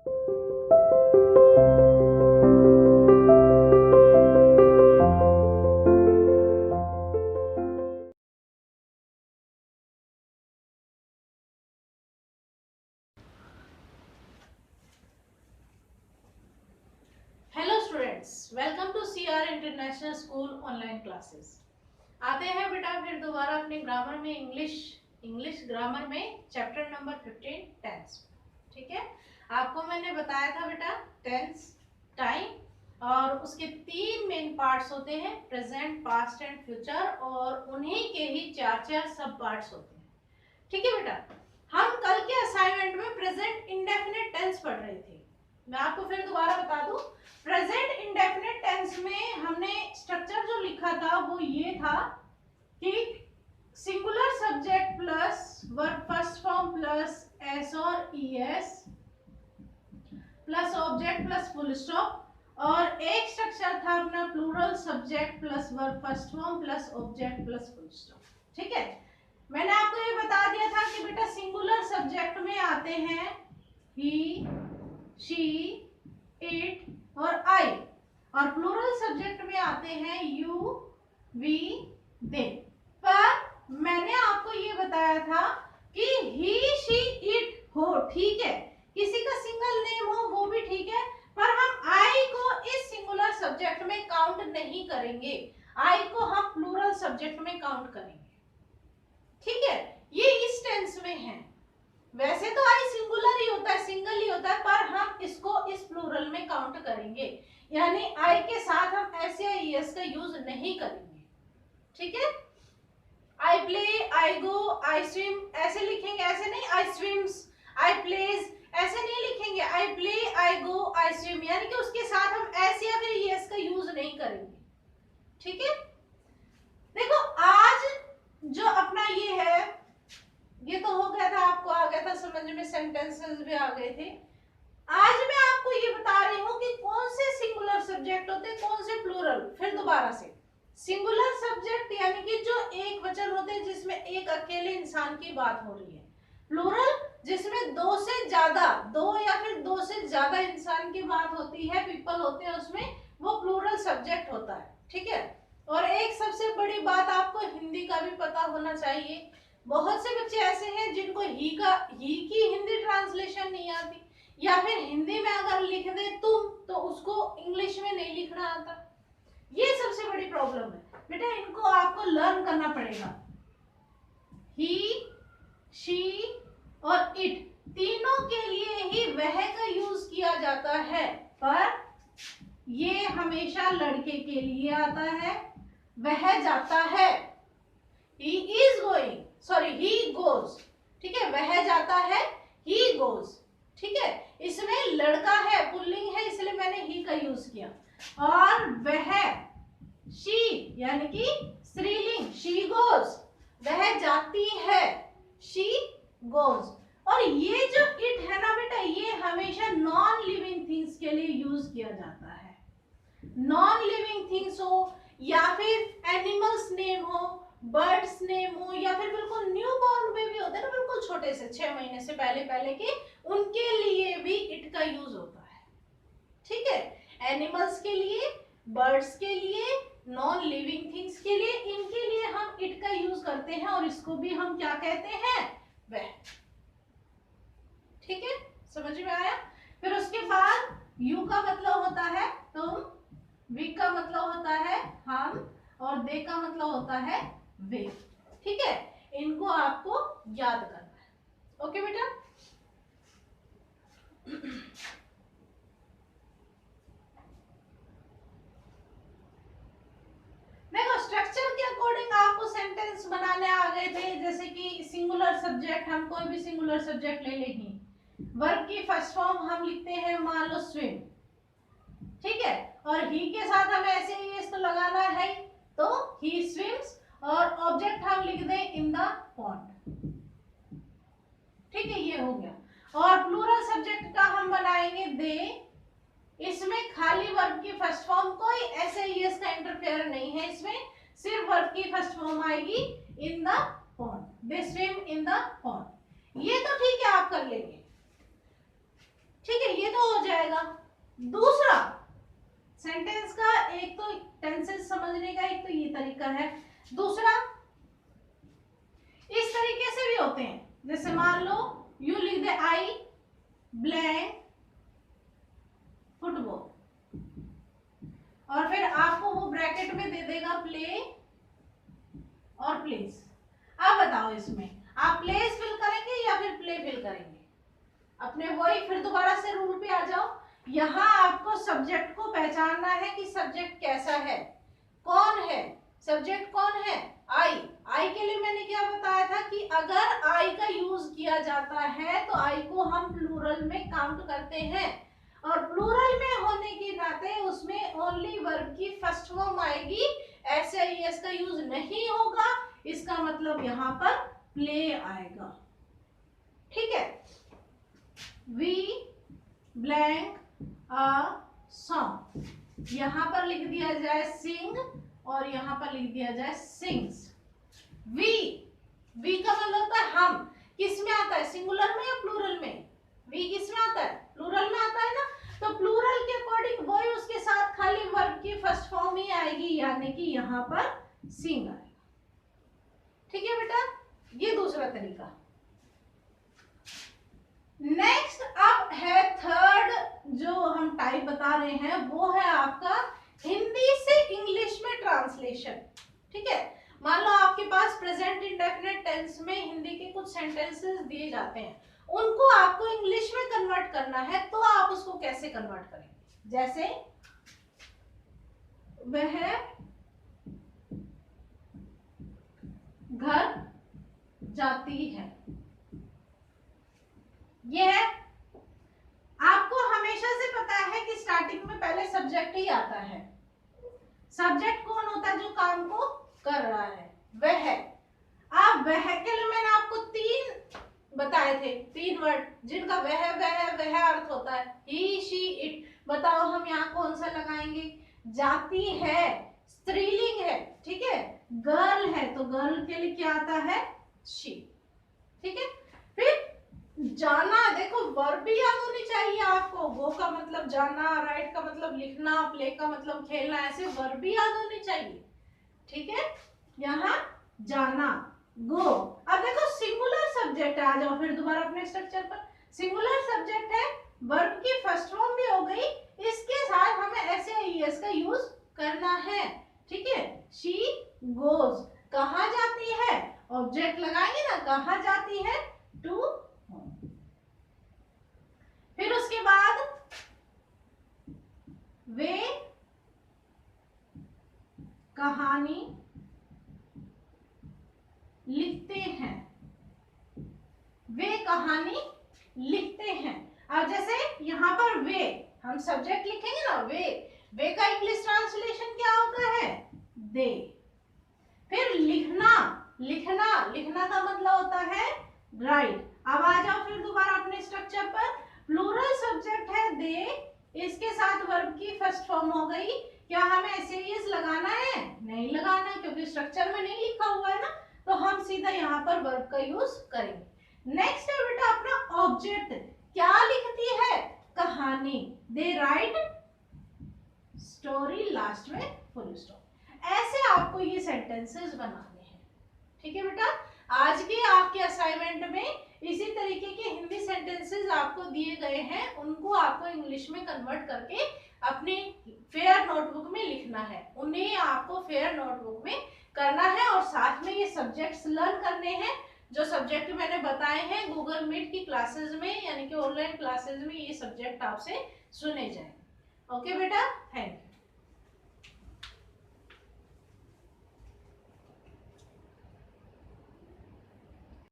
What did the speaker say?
Welcome to CR international school online classes. आते हैं बेटा फिर दोबारा अपने ग्रामर में इंग्लिश ग्रामर में चैप्टर नंबर 15 टेंस। ठीक है, आपको मैंने बताया था बेटा टेंस टाइम और उसके 3 मेन पार्ट्स होते हैं, प्रेजेंट, पास्ट एंड फ्यूचर, और उन्हीं के ही 4 सब पार्ट्स होते हैं। ठीक है बेटा, हम कल के असाइनमेंट में प्रेजेंट इंडेफिनिट टेंस पढ़ रहे थे। मैं आपको फिर दोबारा बता दूं, प्रेजेंट इंडेफिनिट टेंस में हमने स्ट्रक्चर जो लिखा था वो ये था कि singular subject plus verb first form plus S और ES plus object plus full stop, और एक स्ट्रक्चर था अपना plural subject plus verb first form plus object plus full stop. ठीक है, मैंने आपको ये बता दिया था कि बेटा सिंगुलर सब्जेक्ट में आते हैं ही, शी, इट और आई, और प्लूरल सब्जेक्ट में आते हैं यू, वी, दे। पर मैंने आपको ये बताया था कि ही, शी, इट हो, ठीक है, किसी का सिंगल नेम हो वो भी ठीक है, पर हम आई को इस सिंगुलर सब्जेक्ट में काउंट नहीं करेंगे, आई को हम प्लूरल सब्जेक्ट में काउंट करेंगे। ठीक है, ये इस टेंस में है। वैसे तो आई सिंगुलर ही होता है, सिंगल ही होता है, पर हम इसको इस प्लूरल में काउंट करेंगे, यानी आई के साथ हम एस या ईएस का यूज नहीं करेंगे। ठीक है, I play, I go, I swim ऐसे लिखेंगे, ऐसे नहीं आई स्विम्स, आई प्लेज ऐसे नहीं लिखेंगे, I play, I go, I swim, यानी कि उसके साथ हम एस या फिर ईएस का यूज नहीं करेंगे। ठीक है, देखो आज जो अपना ये है, ये तो हो गया था, आपको आ गया था समझ में, सेंटेंसेस भी आ गए थे। आज मैं आपको ये बता रही हूँ कि कौन से सिंगुलर सब्जेक्ट होते हैं, कौन से प्लूरल। फिर दोबारा से, सिंगुलर सब्जेक्ट यानी कि जो एक वचन होते हैं जिसमें एक अकेले इंसान की बात हो रही है। प्लूरल जिसमें दो से ज्यादा, दो या फिर दो से ज्यादा इंसान की बात होती है, पीपल होते हैं उसमें, वो प्लूरल सब्जेक्ट होता है। ठीक है, और एक सबसे बड़ी बात आपको हिंदी का भी पता होना चाहिए। बहुत से बच्चे ऐसे हैं जिनको ही की हिंदी ट्रांसलेशन नहीं आती, या फिर हिंदी में अगर लिख दे तुम तो उसको इंग्लिश में नहीं लिखना आता। ये सबसे बड़ी प्रॉब्लम है बेटा, इनको आपको लर्न करना पड़ेगा। ही, शी और इट तीनों के लिए ही वह का यूज किया जाता है, पर ये हमेशा लड़के के लिए आता है। वह जाता है, he is going, sorry he goes। ठीक है, वह जाता है, he goes। ठीक है, इसमें लड़का है, पुल्लिंग है, इसलिए मैंने he का यूज किया। और वह, she यानी कि स्त्रीलिंग, she goes, वह जाती है, she goes। और ये जो it है ना बेटा, ये हमेशा नॉन लिविंग थिंग्स के लिए यूज किया जाता है। नॉन लिविंग थिंग्स हो या फिर एनिमल्स नेम हो, बर्ड्स नेम हो, या फिर बिल्कुल न्यू बॉर्न बेबी होते हैं ना, बिल्कुल छोटे से 6 महीने से पहले के, उनके लिए भी इट का यूज होता है। ठीक है, एनिमल्स के लिए, बर्ड्स के लिए, नॉन लिविंग थिंग्स के लिए, इनके लिए हम इट का यूज करते हैं, और इसको भी हम क्या कहते हैं, वह। ठीक है, समझ में आया। फिर उसके बाद यू का मतलब होता है तुम, वी का मतलब होता है हम, और दे का मतलब होता है वे। ठीक है, इनको आपको याद करना है। ओके बेटा, देखो स्ट्रक्चर के अकॉर्डिंग आपको सेंटेंस बनाने आ गए थे, जैसे कि सिंगुलर सब्जेक्ट, हम कोई भी सिंगुलर सब्जेक्ट ले लेंगे, वर्ब की फर्स्ट फॉर्म हम लिखते हैं, मान लो स्विम। ठीक है, और ही के साथ हमें ऐसे ही इसको लगाना है, तो ही स्विम्स, और ऑब्जेक्ट हम लिख दें इन द पॉन्ड। ठीक है, ये हो गया। और प्लूरल सब्जेक्ट का हम बनाएंगे दे, इसमें खाली वर्ब की फर्स्ट फॉर्म, कोई ऐसे यस का इंटरफेयर नहीं है, इसमें सिर्फ वर्ब की फर्स्ट फॉर्म आएगी in the pond, they swim in the pond. ये तो ठीक है, आप कर लेंगे। ठीक है, ये तो हो जाएगा। दूसरा सेंटेंस का एक तो टेंसेस समझने का एक तो ये तरीका है, दूसरा इस तरीके से भी होते हैं। जैसे मान लो यू लिख दे आई ब्लैंक फुटबॉल और फिर आपको वो ब्रैकेट में दे देगा प्ले और प्लेस। अब बताओ इसमें आप प्लेस फिल करेंगे या फिर प्ले फिल करेंगे? अपने वही फिर दोबारा से रूल पे आ जाओ। यहाँ आपको सब्जेक्ट को पहचानना है कि सब्जेक्ट कैसा है, कौन है सब्जेक्ट, कौन है आई। आई के लिए मैंने क्या बताया था कि अगर आई का यूज किया जाता है तो आई को हम प्लूरल में काउंट करते हैं और प्लूरल में होने के नाते उसमें ओनली वर्ब की फर्स्ट फॉर्म आएगी, ऐसे एस का यूज नहीं होगा। इसका मतलब यहाँ पर प्ले आएगा। ठीक है, वी ब्लैंक अ सॉन्ग, यहां पर लिख दिया जाए सिंग और यहां पर लिख दिया जाए सिंग्स। वी का मतलब होता है हम, किस में आता है, सिंगुलर में या प्लूरल में? वी किस में आता है, प्लूरल में आता है ना। तो प्लूरल के अकॉर्डिंग वही उसके साथ खाली वर्ब की फर्स्ट फॉर्म ही आएगी, यानी कि यहाँ पर सिंग आएगा। ठीक है बेटा, ये दूसरा तरीका। नेक्स्ट अब है थर्ड जो हम टाइप बता रहे हैं, वो है आपका हिंदी से इंग्लिश में ट्रांसलेशन। ठीक है, मान लो आपके पास प्रेजेंट इंडेफिनिट टेंस में हिंदी के कुछ सेंटेंसेस दिए जाते हैं, उनको आपको इंग्लिश में कन्वर्ट करना है, तो आप उसको कैसे कन्वर्ट करेंगे? जैसे वह घर जाती है, ये है। आपको हमेशा से पता है कि स्टार्टिंग में पहले सब्जेक्ट ही आता है। सब्जेक्ट कौन होता है? जो काम को कर रहा है, वह। अब वह के लिए मैंने आपको तीन बताए थे, तीन वर्ड जिनका वह अर्थ होता है, ही शी इट। बताओ हम यहाँ कौन सा लगाएंगे? जाती है स्त्रीलिंग है, ठीक है। गर्ल है तो गर्ल के लिए क्या आता है? शी। ठीक है, फिर जाना, देखो वर्ब भी याद होनी चाहिए आपको। गो का मतलब जाना, राइट का मतलब लिखना, प्ले का मतलब खेलना, ऐसे वर्ब भी याद होनी चाहिए। ठीक है, यहाँ जाना गो। अब देखो सिंगुलर सब्जेक्ट है, आ जाओ फिर दोबारा अपने स्ट्रक्चर पर। सिंगुलर सब्जेक्ट है, वर्ब की फर्स्ट फॉर्म भी हो गई, इसके साथ हमें ऐसे एस का यूज करना है। ठीक है, शी गोज, कहाँ जाती है? ऑब्जेक्ट लगाएंगे ना, कहाँ जाती है? टू। फिर उसके बाद वे कहानी लिखते हैं, वे कहानी लिखते हैं। अब जैसे यहाँ पर वे, हम सब्जेक्ट लिखेंगे ना, वे का इंग्लिश ट्रांसलेशन क्या होता है? दे। फिर लिखना, लिखना का मतलब होता है राइट। अब आ जाओ फिर दोबारा अपने स्ट्रक्चर पर। प्लूरल सब्जेक्ट है दे, इसके साथ वर्ब की फर्स्ट फॉर्म हो गई। क्या हमें ऐसे एस लगाना है? नहीं लगाना, क्योंकि स्ट्रक्चर में नहीं लिखा हुआ है ना, तो हम सीधा यहाँ पर वर्ब का यूज करेंगे। नेक्स्ट है बेटा अपना ऑब्जेक्ट, क्या लिखती है? कहानी। दे राइट स्टोरी, लास्ट में फुल स्टॉप। ऐसे आपको ये सेंटेंसेस बनाने हैं। ठीक है बेटा, आज के आपके असाइनमेंट में इसी तरीके के हिंदी सेंटेंसेस आपको दिए गए हैं, उनको आपको इंग्लिश में कन्वर्ट करके अपनी फेयर नोटबुक में लिखना है। उन्हें आपको फेयर नोटबुक में करना है और साथ में ये सब्जेक्ट्स लर्न करने हैं। जो सब्जेक्ट मैंने बताए हैं गूगल मीट की क्लासेस में, यानी कि ऑनलाइन क्लासेस में ये सब्जेक्ट आपसे सुने जाएंगे। ओके बेटा, थैंक यू।